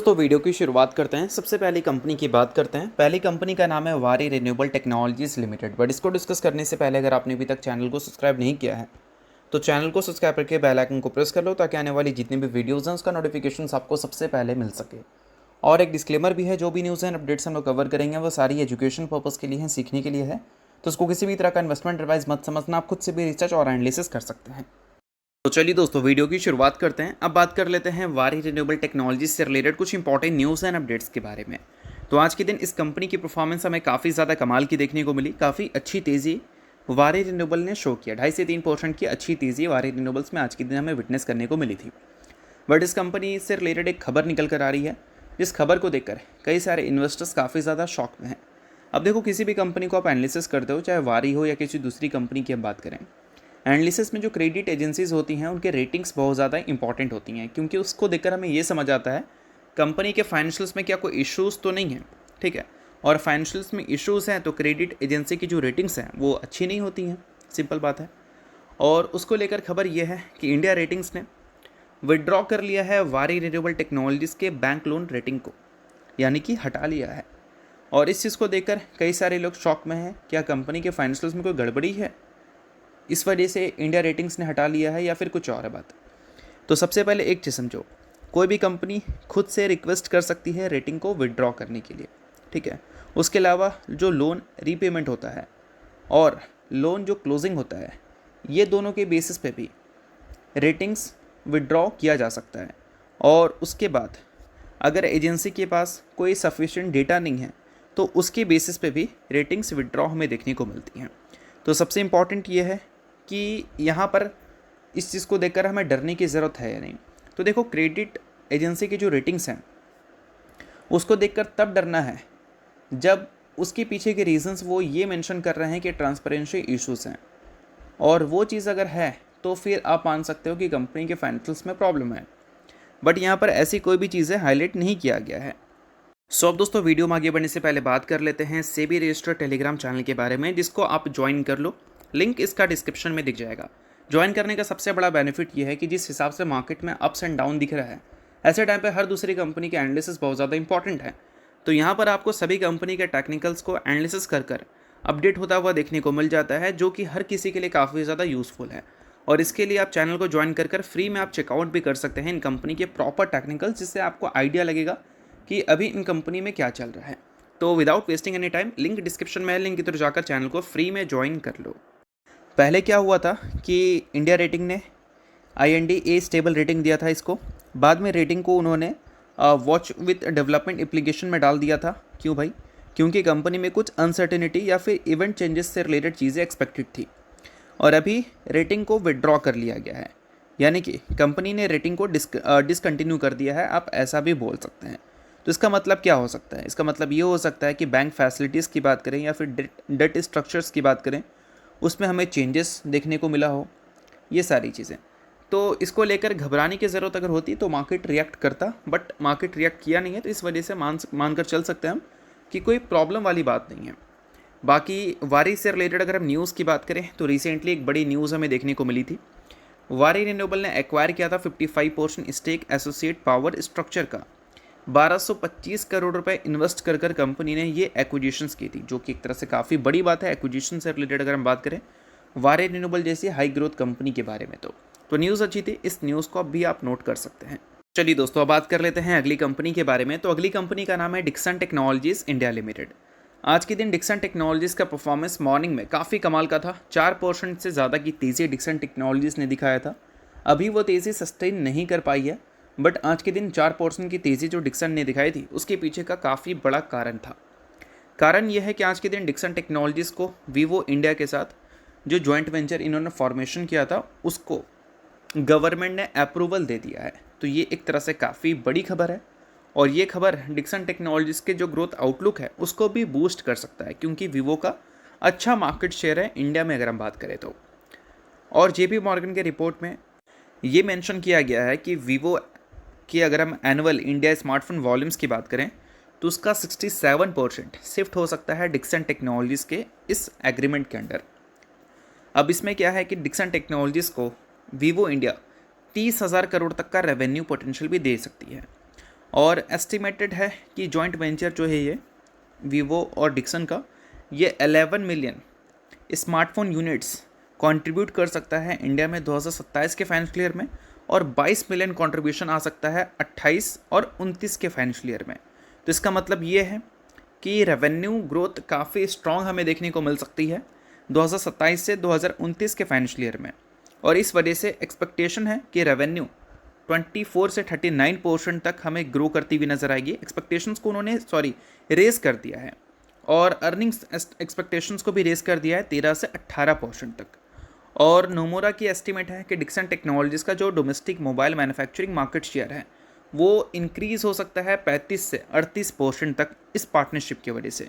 तो वीडियो की शुरुआत करते हैं। सबसे पहली कंपनी की बात करते हैं। पहली कंपनी का नाम है वारी रिन्यूएबल टेक्नोलॉजीज लिमिटेड। बट इसको डिस्कस करने से पहले अगर आपने अभी तक चैनल को सब्सक्राइब नहीं किया है तो चैनल को सब्सक्राइब करके बेल आइकन को प्रेस कर लो ताकि आने वाली जितनी भी वीडियोज़ हैं उसका नोटिफिकेशन आपको सबसे पहले मिल सके। और एक डिस्क्लेमर भी है, जो भी न्यूज़ एंड अपडेट्स हम लोग कवर करेंगे वो सारी एजुकेशन पर्पज़ के लिए हैं, सीखने के लिए है। तो उसको किसी भी तरह का इन्वेस्टमेंट एडवाइस मत समझना, आप खुद से भी रिसर्च और एनालिसिस कर सकते हैं। तो चलिए दोस्तों, वीडियो की शुरुआत करते हैं। अब बात कर लेते हैं वारी रिन्यूएबल टेक्नोलॉजी से रिलेटेड कुछ इंपॉर्टेंट न्यूज़ एंड अपडेट्स के बारे में। तो आज के दिन इस कंपनी की परफॉर्मेंस हमें काफ़ी ज़्यादा कमाल की देखने को मिली। काफ़ी अच्छी तेज़ी वारी रिन्यूएबल ने शो किया। 2.5 से 3% की अच्छी तेज़ी वारी रिन्यूएबल्स में आज के दिन हमें विटनेस करने को मिली थी। बट इस कंपनी से रिलेटेड एक खबर निकल कर आ रही है, जिस खबर को देखकर कई सारे इन्वेस्टर्स काफ़ी ज़्यादा शॉक में हैं। अब देखो, किसी भी कंपनी को आप एनालिसिस करते हो, चाहे वारी हो या किसी दूसरी कंपनी की हम बात करें, एनालिसिस में जो क्रेडिट एजेंसीज होती हैं उनके रेटिंग्स बहुत ज़्यादा इंपॉर्टेंट होती हैं, क्योंकि उसको देखकर हमें ये समझ आता है कंपनी के फाइनेंशियल्स में क्या कोई इश्यूज़ तो नहीं है। ठीक है, और फाइनेंशियल्स में इश्यूज़ हैं तो क्रेडिट एजेंसी की जो रेटिंग्स हैं वो अच्छी नहीं होती हैं, सिंपल बात है। और उसको लेकर खबर यह है कि इंडिया रेटिंग्स ने विड्रॉ कर लिया है वारी रिन्यूएबल टेक्नोलॉजीज़ के बैंक लोन रेटिंग को, यानी कि हटा लिया है। और इस चीज़ को देखकर कई सारे लोग शॉक में हैं। क्या कंपनी के फाइनेंशियल्स में कोई गड़बड़ी है, इस वजह से इंडिया रेटिंग्स ने हटा लिया है, या फिर कुछ और है बात? तो सबसे पहले एक चीज़ समझो, कोई भी कंपनी खुद से रिक्वेस्ट कर सकती है रेटिंग को विड्रॉ करने के लिए। ठीक है, उसके अलावा जो लोन रीपेमेंट होता है और लोन जो क्लोजिंग होता है, ये दोनों के बेसिस पे भी रेटिंग्स विड्रॉ किया जा सकता है। और उसके बाद अगर एजेंसी के पास कोई सफिशिएंट डेटा नहीं है तो उसके बेसिस पे भी रेटिंग्स विड्रॉ हमें देखने को मिलती हैं। तो सबसे इम्पॉर्टेंट ये है कि यहाँ पर इस चीज़ को देखकर हमें डरने की ज़रूरत है या नहीं। तो देखो, क्रेडिट एजेंसी की जो रेटिंग्स हैं उसको देखकर तब डरना है जब उसके पीछे के रीजंस वो ये मेंशन कर रहे हैं कि ट्रांसपेरेंसी इश्यूज़ हैं, और वो चीज़ अगर है तो फिर आप मान सकते हो कि कंपनी के फाइनेंशियल्स में प्रॉब्लम है। बट यहाँ पर ऐसी कोई भी चीज़ें हाईलाइट नहीं किया गया है। सो अब दोस्तों, वीडियो में आगे बढ़ने से पहले बात कर लेते हैं सेबी रजिस्टर्ड टेलीग्राम चैनल के बारे में, जिसको आप ज्वाइन कर लो। लिंक इसका डिस्क्रिप्शन में दिख जाएगा। ज्वाइन करने का सबसे बड़ा बेनिफिट ये है कि जिस हिसाब से मार्केट में अप्स एंड डाउन दिख रहा है, ऐसे टाइम पे हर दूसरी कंपनी के एनालिसिस बहुत ज़्यादा इंपॉर्टेंट है। तो यहाँ पर आपको सभी कंपनी के टेक्निकल्स को एनालिसिस कर अपडेट होता हुआ देखने को मिल जाता है, जो कि हर किसी के लिए काफ़ी ज़्यादा यूज़फुल है। और इसके लिए आप चैनल को ज्वाइन कर फ्री में आप चेकआउट भी कर सकते हैं इन कंपनी के प्रॉपर टेक्निकल्स, जिससे आपको आइडिया लगेगा कि अभी इन कंपनी में क्या चल रहा है। तो without wasting any time, link description में है, लिंक की तरफ जाकर चैनल को फ्री में ज्वाइन कर लो। पहले क्या हुआ था कि इंडिया रेटिंग ने IND स्टेबल रेटिंग दिया था इसको। बाद में रेटिंग को उन्होंने वॉच विथ डेवलपमेंट एप्लीकेशन में डाल दिया था। क्यों भाई? क्योंकि कंपनी में कुछ अनसर्टेनिटी या फिर इवेंट चेंजेस से रिलेटेड चीज़ें एक्सपेक्टेड थी, और अभी रेटिंग को विड्रॉ कर लिया गया है, यानी कि कंपनी ने रेटिंग को डिसकंटिन्यू कर दिया है, आप ऐसा भी बोल सकते हैं। तो इसका मतलब क्या हो सकता है? इसका मतलब ये हो सकता है कि बैंक फैसिलिटीज़ की बात करें या फिर डेट स्ट्रक्चर्स की बात करें, उसमें हमें चेंजेस देखने को मिला हो, ये सारी चीज़ें। तो इसको लेकर घबराने की ज़रूरत अगर होती तो मार्केट रिएक्ट करता, बट मार्केट रिएक्ट किया नहीं है, तो इस वजह से मानकर चल सकते हैं हम कि कोई प्रॉब्लम वाली बात नहीं है। बाकी वारी से रिलेटेड अगर हम न्यूज़ की बात करें तो रिसेंटली एक बड़ी न्यूज़ हमें देखने को मिली थी। वारी रिन्यूएबल ने एक्वायर किया था 55% स्टेक एसोसिएट पावर स्ट्रक्चर का। 1225 करोड़ रुपए इन्वेस्ट कर कंपनी ने ये एक्विजिशंस की थी, जो कि एक तरह से काफ़ी बड़ी बात है एक्विजिशन से रिलेटेड अगर हम बात करें वारी रिन्यूएबल जैसी हाई ग्रोथ कंपनी के बारे में। तो न्यूज़ अच्छी थी, इस न्यूज़ को अब भी आप नोट कर सकते हैं। चलिए दोस्तों, अब बात कर लेते हैं अगली कंपनी के बारे में। तो अगली कंपनी का नाम है डिक्सन टेक्नोलॉजीज़ इंडिया लिमिटेड। आज के दिन डिक्सन टेक्नोलॉजीज़ का परफॉर्मेंस मॉर्निंग में काफ़ी कमाल का था। 4% से ज़्यादा की तेज़ी डिक्सन टेक्नोलॉजीज़ ने दिखाया था। अभी वो तेज़ी सस्टेन नहीं कर पाई है, बट आज के दिन 4% की तेज़ी जो डिक्सन ने दिखाई थी उसके पीछे का काफ़ी बड़ा कारण था। कारण यह है कि आज के दिन डिक्सन टेक्नोलॉजीज़ को वीवो इंडिया के साथ जो जॉइंट वेंचर इन्होंने फॉर्मेशन किया था उसको गवर्नमेंट ने अप्रूवल दे दिया है। तो ये एक तरह से काफ़ी बड़ी खबर है, और ये खबर डिक्सन टेक्नोलॉजीज़ के जो ग्रोथ आउटलुक है उसको भी बूस्ट कर सकता है, क्योंकि वीवो का अच्छा मार्केट शेयर है इंडिया में अगर हम बात करें तो। और JP मॉर्गन के रिपोर्ट में ये मेंशन किया गया है कि वीवो की अगर हम एनुअल इंडिया स्मार्टफोन वॉल्यूम्स की बात करें तो उसका 67% शिफ्ट हो सकता है डिक्सन टेक्नोलॉजीज़ के इस एग्रीमेंट के अंडर। अब इसमें क्या है कि डिक्सन टेक्नोलॉजीज़ को वीवो इंडिया 30,000 करोड़ तक का रेवेन्यू पोटेंशियल भी दे सकती है। और एस्टिमेटेड है कि जॉइंट वेंचर जो है ये वीवो और डिक्सन का, ये 11 मिलियन स्मार्टफोन यूनिट्स कंट्रीब्यूट कर सकता है इंडिया में 2027 के फाइनेंशियल ईयर में, और 22 मिलियन कंट्रीब्यूशन आ सकता है 28 और 29 के फाइनेंशियल ईयर में। तो इसका मतलब ये है कि रेवेन्यू ग्रोथ काफ़ी स्ट्रॉन्ग हमें देखने को मिल सकती है 2027 से 2029 के फाइनेंशियल ईयर में, और इस वजह से एक्सपेक्टेशन है कि रेवेन्यू 24 से 39% तक हमें ग्रो करती हुई नजर आएगी। एक्सपेक्टेशंस को उन्होंने रेज कर दिया है, और अर्निंग्स एक्सपेक्टेशंस को भी रेज कर दिया है 13 से 18% तक। और नोमोरा की एस्टीमेट है कि डिक्सन टेक्नोलॉजीज का जो domestic mobile manufacturing market share है वो इंक्रीज़ हो सकता है 35 से 38% तक इस पार्टनरशिप की वजह से,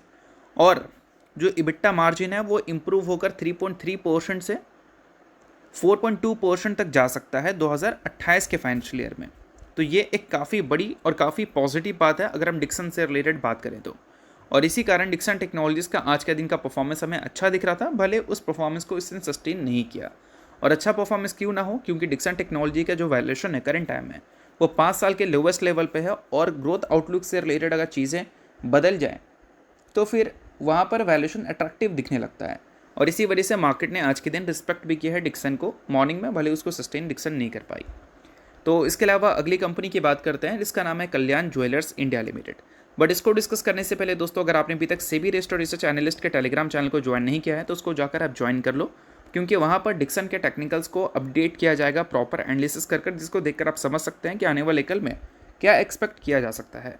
और जो इबिट्टा मार्जिन है वो इम्प्रूव होकर 3.3% से 4.2% तक जा सकता है 2028 के फाइनेंशियल ईयर में। तो ये एक काफ़ी बड़ी और काफ़ी पॉजिटिव बात है अगर हम डिक्सन से रिलेटेड बात करें तो। और इसी कारण डिक्सन टेक्नोलॉजीज़ का आज के दिन का परफॉर्मेंस हमें अच्छा दिख रहा था, भले उस परफॉर्मेंस को इसने सस्टेन नहीं किया। और अच्छा परफॉर्मेंस क्यों ना हो, क्योंकि डिक्सन टेक्नोलॉजी का जो वैल्यूएशन है करंट टाइम में वो 5 साल के लोवेस्ट लेवल पे है, और ग्रोथ आउटलुक से रिलेटेड अगर चीज़ें बदल जाएँ तो फिर वहाँ पर वैल्यूएशन अट्रैक्टिव दिखने लगता है। और इसी वजह से मार्केट ने आज के दिन रिस्पेक्ट भी किया है डिक्सन को मॉर्निंग में, भले उसको सस्टेन डिक्सन नहीं कर पाई। तो इसके अलावा अगली कंपनी की बात करते हैं जिसका नाम है कल्याण ज्वेलर्स इंडिया लिमिटेड। बट इसको डिस्कस करने से पहले दोस्तों, अगर आपने अभी तक सेबी रजिस्टर्ड रिसर्च एनालिस्ट के टेलीग्राम चैनल को ज्वाइन नहीं किया है तो उसको जाकर आप ज्वाइन कर लो, क्योंकि वहाँ पर डिक्सन के टेक्निकल्स को अपडेट किया जाएगा प्रॉपर एनालिसिस कर, जिसको देखकर आप समझ सकते हैं कि आने वाले कल में क्या एक्सपेक्ट किया जा सकता है।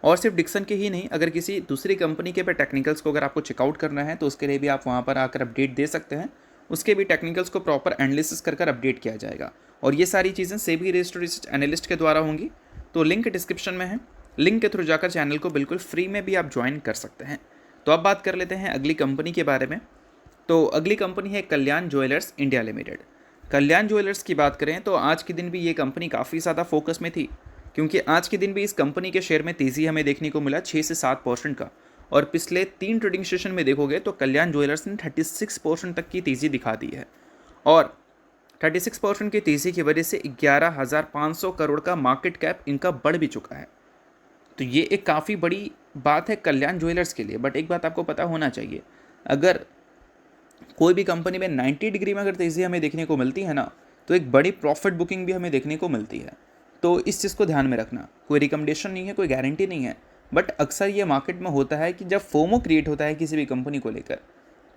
और सिर्फ डिक्सन के ही नहीं, अगर किसी दूसरी कंपनी के पे टेक्निकल्स को अगर आपको चेकआउट करना है तो उसके लिए भी आप वहाँ पर आकर अपडेट दे सकते हैं, उसके भी टेक्निकल्स को प्रॉपर एनालिसिस कर अपडेट किया जाएगा। और ये सारी चीज़ें सेबी रजिस्टर्ड रिसर्च एनालिस्ट के द्वारा होंगी, तो लिंक डिस्क्रिप्शन में है, लिंक के थ्रू जाकर चैनल को बिल्कुल फ्री में भी आप ज्वाइन कर सकते हैं। तो अब बात कर लेते हैं अगली कंपनी के बारे में। तो अगली कंपनी है कल्याण ज्वेलर्स इंडिया लिमिटेड। कल्याण ज्वेलर्स की बात करें तो आज के दिन भी ये कंपनी काफ़ी ज़्यादा फोकस में थी, क्योंकि आज के दिन भी इस कंपनी के शेयर में तेज़ी हमें देखने को मिला 6 से 7% का, और पिछले 3 ट्रेडिंग सेशन में देखोगे तो कल्याण ज्वेलर्स ने 36% तक की तेज़ी दिखा दी है, और 36% की तेज़ी की वजह से 11,500 करोड़ का मार्केट कैप इनका बढ़ भी चुका है। तो ये एक काफ़ी बड़ी बात है कल्याण ज्वेलर्स के लिए। बट एक बात आपको पता होना चाहिए, अगर कोई भी कंपनी में 90 डिग्री में अगर तेज़ी हमें देखने को मिलती है ना, तो एक बड़ी प्रॉफिट बुकिंग भी हमें देखने को मिलती है। तो इस चीज़ को ध्यान में रखना, कोई रिकमेंडेशन नहीं है, कोई गारंटी नहीं है, बट अक्सर ये मार्केट में होता है कि जब फोमो क्रिएट होता है किसी भी कंपनी को लेकर,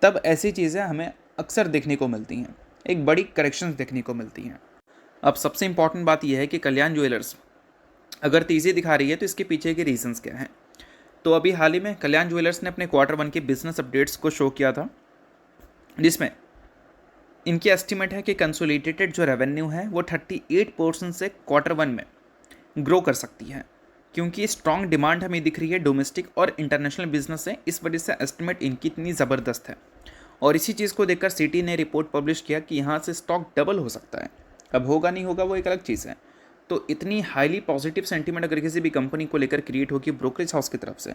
तब ऐसी चीज़ें हमें अक्सर देखने को मिलती हैं, एक बड़ी करेक्शंस देखने को मिलती हैं। अब सबसे इंपॉर्टेंट बात यह है कि कल्याण ज्वेलर्स अगर तेज़ी दिखा रही है तो इसके पीछे के रीजंस क्या हैं। तो अभी हाल ही में कल्याण ज्वेलर्स ने अपने Q1 के बिजनेस अपडेट्स को शो किया था, जिसमें इनकी एस्टिमेट है कि कंसोलिडेटेड जो रेवेन्यू है वो 38% से Q1 में ग्रो कर सकती है, क्योंकि स्ट्रॉन्ग डिमांड हमें दिख रही है डोमेस्टिक और इंटरनेशनल बिजनेस से, इस वजह से एस्टिमेट इनकी इतनी ज़बरदस्त है। और इसी चीज़ को देखकर सिटी ने रिपोर्ट पब्लिश किया कि यहाँ से स्टॉक डबल हो सकता है। अब होगा नहीं होगा वो एक अलग चीज़ है। तो इतनी हाईली पॉजिटिव सेंटीमेंट अगर किसी भी कंपनी को लेकर क्रिएट होगी ब्रोकरेज हाउस की तरफ से,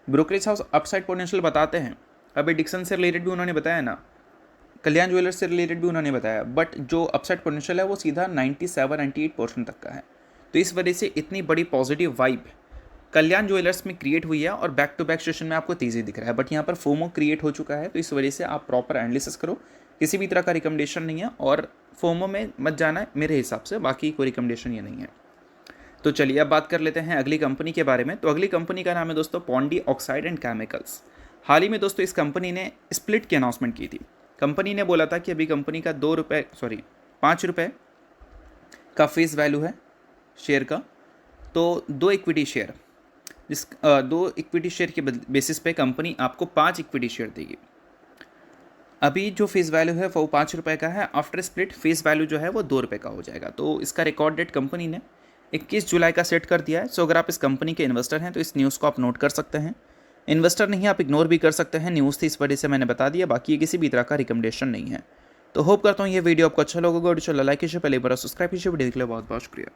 ब्रोकरेज हाउस अपसाइड पोटेंशियल बताते हैं। अभी डिक्सन से रिलेटेड भी उन्होंने बताया ना, कल्याण ज्वेलर्स से रिलेटेड भी उन्होंने बताया, बट जो अपसाइड पोटेंशियल है वो सीधा 97-98% तक का है। तो इस वजह से इतनी बड़ी पॉजिटिव वाइब कल्याण ज्वेलर्स में क्रिएट हुई है, और बैक टू बैक सेशन में आपको तेज़ी दिख रहा है। बट यहाँ पर फोमो क्रिएट हो चुका है, तो इस वजह से आप प्रॉपर एनालिसिस करो, किसी भी तरह का रिकमेंडेशन नहीं है, और फोमो में मत जाना है मेरे हिसाब से, बाकी कोई रिकमेंडेशन ये नहीं है। तो चलिए अब बात कर लेते हैं अगली कंपनी के बारे में। तो अगली कंपनी का नाम है दोस्तों पॉन्डी ऑक्साइड एंड केमिकल्स। हाल ही में दोस्तों इस कंपनी ने स्प्लिट की अनाउंसमेंट की थी। कंपनी ने बोला था कि अभी कंपनी का 5 रुपये का फेस वैल्यू है शेयर का, तो 2 इक्विटी शेयर, 2 इक्विटी शेयर के बेसिस पे कंपनी आपको 5 इक्विटी शेयर देगी। अभी जो फेस वैल्यू है वो 5 रुपये का है, आफ्टर स्प्लिट फेस वैल्यू जो है वो 2 रुपये का हो जाएगा। तो इसका रिकॉर्ड डेट कंपनी ने 21 जुलाई का सेट कर दिया है। सो अगर आप इस कंपनी के इन्वेस्टर हैं तो इस न्यूज़ को आप नोट कर सकते हैं। इन्वेस्टर नहीं आप इग्नोर भी कर सकते हैं, न्यूज़ थी इस वजह से मैंने बता दिया, बाकी ये किसी भी तरह का रिकमेंडेशन नहीं है। तो होप करता हूँ ये वीडियो आपको अच्छा लगा। वीडियो लाइक कीजिए, पहले बार सब्सक्राइब कीजिए। वीडियो के लिए बहुत बहुत शुक्रिया।